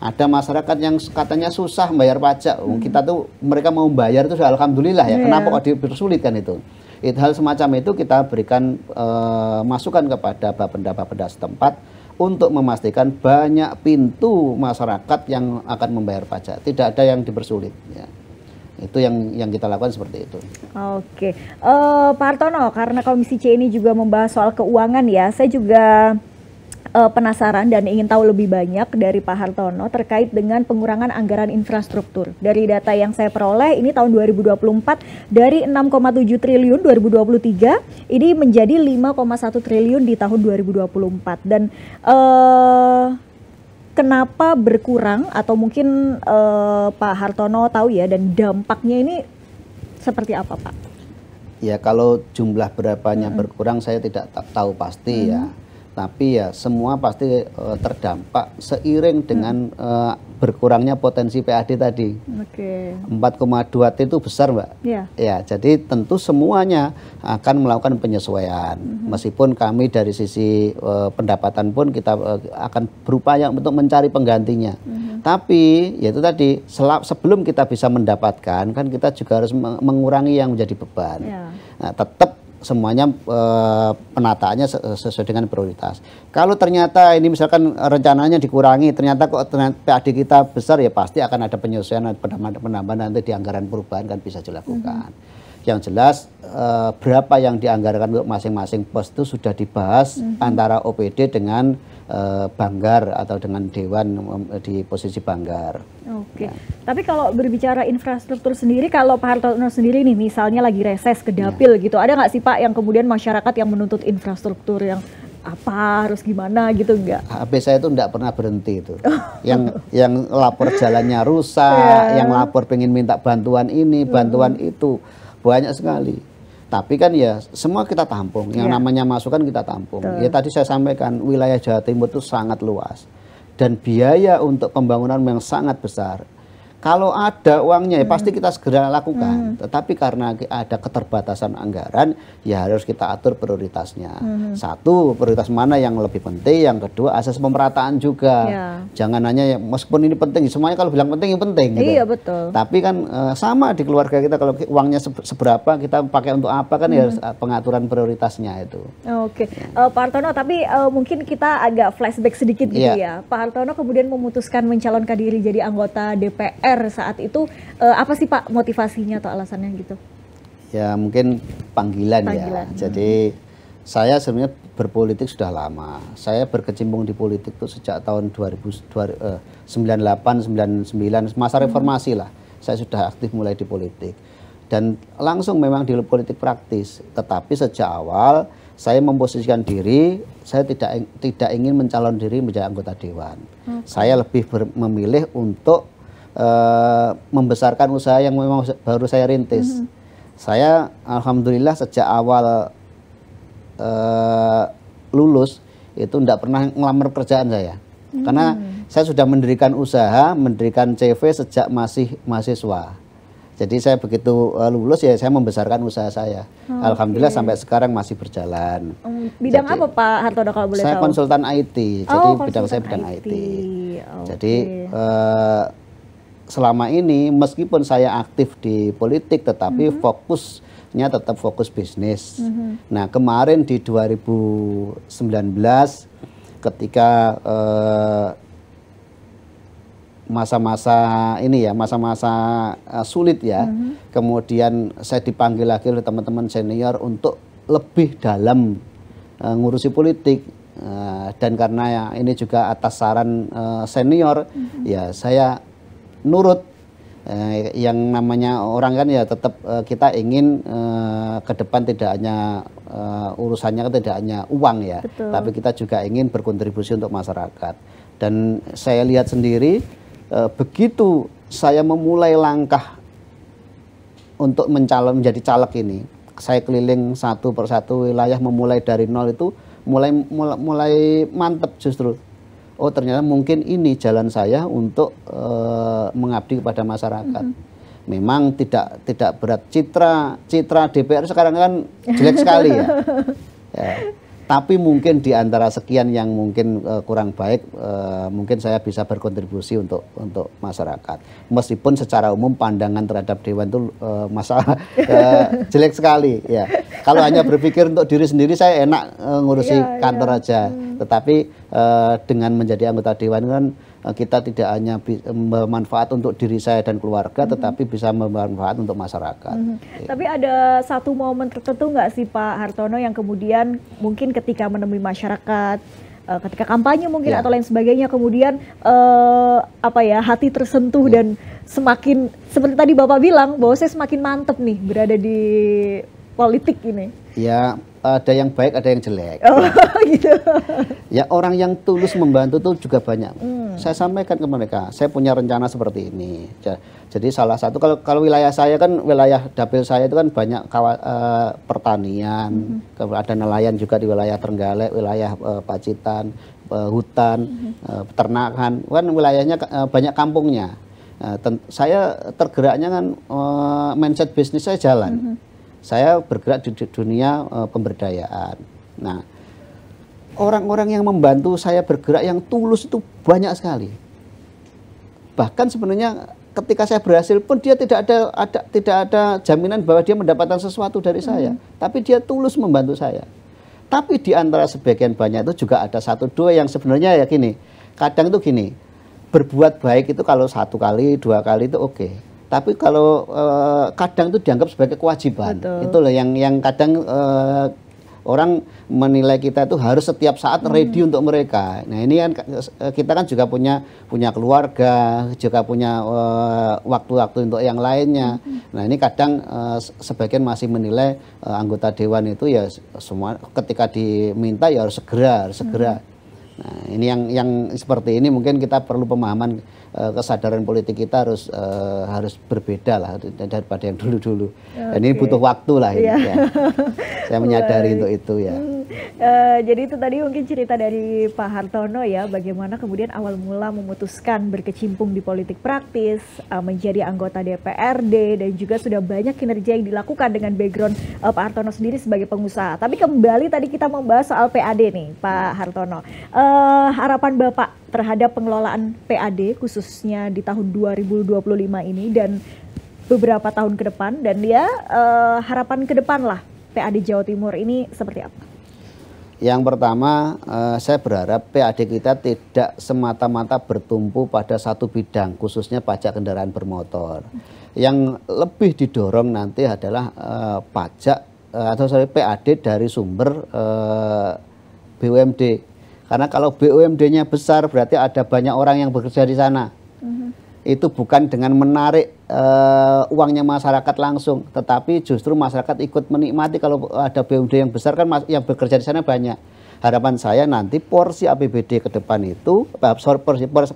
ada masyarakat yang katanya susah membayar pajak, kita tuh mereka mau bayar itu sudah alhamdulillah ya, kenapa kok dipersulitkan itu? Hal semacam itu kita berikan masukan kepada Bapenda setempat untuk memastikan banyak pintu masyarakat yang akan membayar pajak, tidak ada yang dipersulit. Ya. Itu yang kita lakukan seperti itu. Oke, Pak Hartono, karena Komisi C ini juga membahas soal keuangan ya, saya juga penasaran dan ingin tahu lebih banyak dari Pak Hartono terkait dengan pengurangan anggaran infrastruktur. Dari data yang saya peroleh, ini tahun 2024 dari 6,7 triliun 2023 ini menjadi 5,1 triliun di tahun 2024. Dan kenapa berkurang, atau mungkin Pak Hartono tahu ya, dan dampaknya ini seperti apa Pak? Ya kalau jumlah berapanya berkurang saya tidak tahu pasti ya. Tapi ya semua pasti terdampak seiring dengan berkurangnya potensi PAD tadi. 4,2 T itu besar Mbak. Ya, jadi tentu semuanya akan melakukan penyesuaian. Meskipun kami dari sisi pendapatan pun kita akan berupaya untuk mencari penggantinya. Tapi ya itu tadi, sebelum kita bisa mendapatkan kan kita juga harus mengurangi yang menjadi beban. Nah, tetap semuanya penataannya sesuai dengan prioritas. Kalau ternyata ini misalkan rencananya dikurangi, ternyata kok PAD kita besar, ya pasti akan ada penyesuaian, penambahan nanti di anggaran perubahan kan bisa dilakukan. Yang jelas berapa yang dianggarkan untuk masing-masing pos itu sudah dibahas antara OPD dengan Banggar atau dengan Dewan di posisi Banggar. Ya. Tapi kalau berbicara infrastruktur sendiri, kalau Pak Hartono sendiri nih misalnya lagi reses ke dapil gitu, ada nggak sih Pak yang kemudian masyarakat yang menuntut infrastruktur yang apa harus gimana gitu enggak? HP saya itu enggak pernah berhenti itu. yang lapor jalannya rusak, yang lapor pengen minta bantuan ini, bantuan itu, banyak sekali. Tapi kan ya semua kita tampung, yang namanya masukan kita tampung. Ya tadi saya sampaikan wilayah Jawa Timur itu sangat luas dan biaya untuk pembangunan yang sangat besar. Kalau ada uangnya ya pasti kita segera lakukan. Tetapi karena ada keterbatasan anggaran, ya harus kita atur prioritasnya. Satu, prioritas mana yang lebih penting. Yang kedua, asas pemerataan juga. Jangan hanya meskipun ini penting, semuanya kalau bilang penting, penting. Gitu. Iya betul. Tapi kan sama di keluarga kita, kalau uangnya seberapa, kita pakai untuk apa kan ya harus pengaturan prioritasnya itu. Oke, Pak Hartono, tapi mungkin kita agak flashback sedikit gitu ya. Pak Hartono kemudian memutuskan mencalonkan diri jadi anggota DPR saat itu, apa sih Pak motivasinya atau alasannya gitu? Ya mungkin panggilan. Ya. Jadi Saya sebenarnya berpolitik sudah lama. Saya berkecimpung di politik itu sejak tahun 98, 99, masa reformasi lah. Saya sudah aktif mulai di politik. Dan langsung memang di politik praktis. Tetapi sejak awal saya memposisikan diri, saya tidak ingin mencalon diri menjadi anggota dewan. Saya lebih memilih untuk membesarkan usaha yang memang baru saya rintis. Saya alhamdulillah sejak awal lulus itu tidak pernah ngelamar kerjaan saya. Karena saya sudah mendirikan usaha, mendirikan CV sejak masih mahasiswa. Jadi saya begitu lulus ya saya membesarkan usaha saya. Alhamdulillah sampai sekarang masih berjalan. Bidang jadi, apa Pak Hartono kalau boleh tahu? Saya konsultan IT. Jadi bidang saya bidang IT. Jadi selama ini meskipun saya aktif di politik tetapi fokusnya tetap fokus bisnis. Nah, kemarin di 2019 ketika masa-masa ini ya, masa-masa sulit ya. Kemudian saya dipanggil lagi oleh teman-teman senior untuk lebih dalam ngurusi politik. Dan karena ya, ini juga atas saran senior, ya saya nurut. Yang namanya orang kan ya tetap kita ingin ke depan tidak hanya urusannya tidak hanya uang ya. Betul. Tapi kita juga ingin berkontribusi untuk masyarakat. Dan saya lihat sendiri begitu saya memulai langkah untuk menjadi caleg ini, saya keliling satu persatu wilayah memulai dari nol itu mulai mantep justru. Oh ternyata mungkin ini jalan saya untuk mengabdi kepada masyarakat. Memang tidak berat, citra DPR sekarang kan jelek sekali ya. Tapi mungkin di antara sekian yang mungkin kurang baik, mungkin saya bisa berkontribusi untuk masyarakat. Meskipun secara umum pandangan terhadap dewan itu masalah jelek sekali. Ya, kalau hanya berpikir untuk diri sendiri saya enak ngurusi kantor aja. Tetapi dengan menjadi anggota dewan kan kita tidak hanya bermanfaat untuk diri saya dan keluarga, tetapi bisa bermanfaat untuk masyarakat. Tapi ada satu momen tertentu nggak sih Pak Hartono yang kemudian mungkin ketika menemui masyarakat, ketika kampanye mungkin atau lain sebagainya, kemudian hati tersentuh dan semakin seperti tadi Bapak bilang bahwa saya semakin mantep nih berada di politik ini. Ya, ada yang baik, ada yang jelek. Oh, gitu. Ya, orang yang tulus membantu itu juga banyak. Saya sampaikan ke mereka, saya punya rencana seperti ini. Jadi salah satu kalau wilayah saya kan wilayah dapil saya itu kan banyak pertanian, ada nelayan juga di wilayah Trenggalek, wilayah Pacitan, hutan, peternakan, kan wilayahnya banyak kampungnya. Saya tergeraknya kan mindset bisnis saya jalan. Saya bergerak di dunia pemberdayaan. Nah, orang-orang yang membantu saya bergerak yang tulus itu banyak sekali. Bahkan sebenarnya ketika saya berhasil pun dia tidak ada jaminan bahwa dia mendapatkan sesuatu dari saya. Tapi dia tulus membantu saya. Tapi di antara sebagian banyak itu juga ada satu dua yang sebenarnya ya gini. Kadang itu gini, berbuat baik itu kalau 1 kali, 2 kali itu oke. Tapi kalau kadang itu dianggap sebagai kewajiban. Betul. Itu loh yang kadang orang menilai kita itu harus setiap saat ready untuk mereka. Nah ini kan kita kan juga punya keluarga, juga punya waktu-waktu untuk yang lainnya. Nah ini kadang sebagian masih menilai anggota dewan itu ya semua ketika diminta ya harus segera. Nah ini yang seperti ini mungkin kita perlu pemahaman kesadaran politik kita harus berbeda lah daripada yang dulu-dulu. Dan ini butuh waktu lah ini. Ya. Saya menyadari untuk itu ya. Jadi itu tadi mungkin cerita dari Pak Hartono ya, bagaimana kemudian awal mula memutuskan berkecimpung di politik praktis, menjadi anggota DPRD, dan juga sudah banyak kinerja yang dilakukan dengan background Pak Hartono sendiri sebagai pengusaha. Tapi kembali tadi kita membahas soal PAD nih Pak Hartono. Harapan Bapak terhadap pengelolaan PAD khususnya di tahun 2025 ini dan beberapa tahun ke depan, dan harapan ke depan lah PAD Jawa Timur ini seperti apa? Yang pertama, saya berharap PAD kita tidak semata-mata bertumpu pada satu bidang, khususnya pajak kendaraan bermotor. Yang lebih didorong nanti adalah pajak PAD dari sumber BUMD. Karena kalau BUMD-nya besar berarti ada banyak orang yang bekerja di sana. Itu bukan dengan menarik uangnya masyarakat langsung, tetapi justru masyarakat ikut menikmati. Kalau ada BUMD yang besar kan yang bekerja di sana banyak. Harapan saya nanti porsi APBD ke depan itu,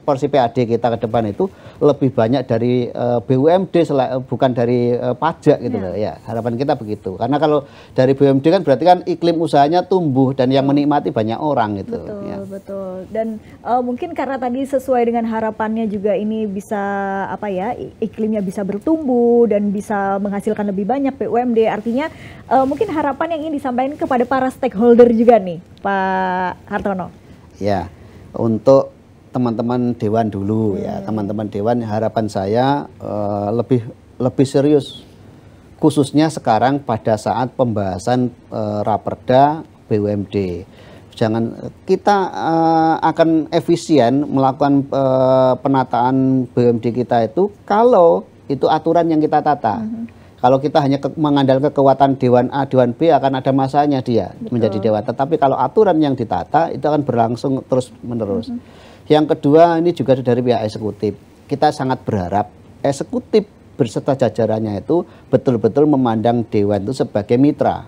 porsi PAD kita ke depan itu lebih banyak dari BUMD bukan dari pajak gitu loh ya. Harapan kita begitu. Karena kalau dari BUMD kan berarti kan iklim usahanya tumbuh dan yang menikmati banyak orang gitu. Betul, ya. betul. Dan mungkin karena tadi sesuai dengan harapannya juga ini bisa iklimnya bisa bertumbuh dan bisa menghasilkan lebih banyak BUMD. Artinya mungkin harapan yang ingin disampaikan kepada para stakeholder juga nih, Pak Hartono. Ya, untuk teman-teman Dewan dulu ya, teman-teman Dewan harapan saya lebih serius, khususnya sekarang pada saat pembahasan Raperda BUMD. Jangan kita akan efisien melakukan penataan BUMD kita itu kalau itu aturan yang kita tata. Kalau kita hanya mengandalkan kekuatan Dewan A, Dewan B akan ada masanya dia menjadi dewan. Tetapi kalau aturan yang ditata itu akan berlangsung terus menerus. Yang kedua ini juga dari pihak eksekutif. Kita sangat berharap eksekutif berserta jajarannya itu betul-betul memandang dewan itu sebagai mitra.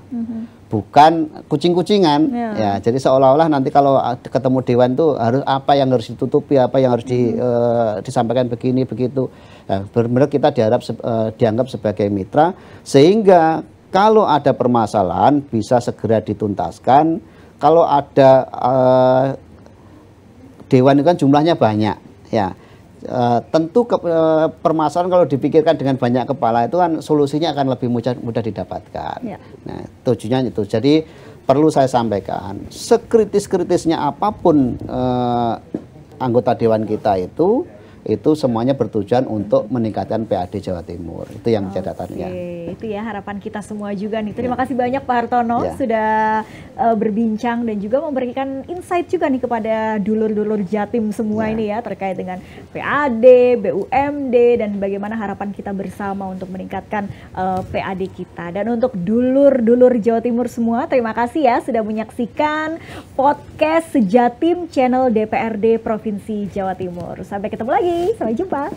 Bukan kucing-kucingan. Ya, jadi seolah-olah nanti kalau ketemu dewan itu harus apa yang harus ditutupi, apa yang harus disampaikan begini begitu. Nah, benar-benar kita dianggap sebagai mitra sehingga kalau ada permasalahan bisa segera dituntaskan. Kalau ada dewan itu kan jumlahnya banyak, ya. Tentu permasalahan kalau dipikirkan dengan banyak kepala itu kan solusinya akan lebih mudah didapatkan. Ya. Nah, tujuannya itu. Jadi perlu saya sampaikan, sekritis-kritisnya apapun anggota dewan kita itu semuanya bertujuan untuk meningkatkan PAD Jawa Timur. Itu yang catatannya. Itu ya harapan kita semua juga nih. Terima kasih banyak Pak Hartono sudah berbincang dan juga memberikan insight juga nih kepada dulur-dulur Jatim semua ini ya terkait dengan PAD, BUMD dan bagaimana harapan kita bersama untuk meningkatkan PAD kita. Dan untuk dulur-dulur Jawa Timur semua, terima kasih ya sudah menyaksikan podcast Sejatim channel DPRD Provinsi Jawa Timur. Sampai ketemu lagi. Sampai jumpa.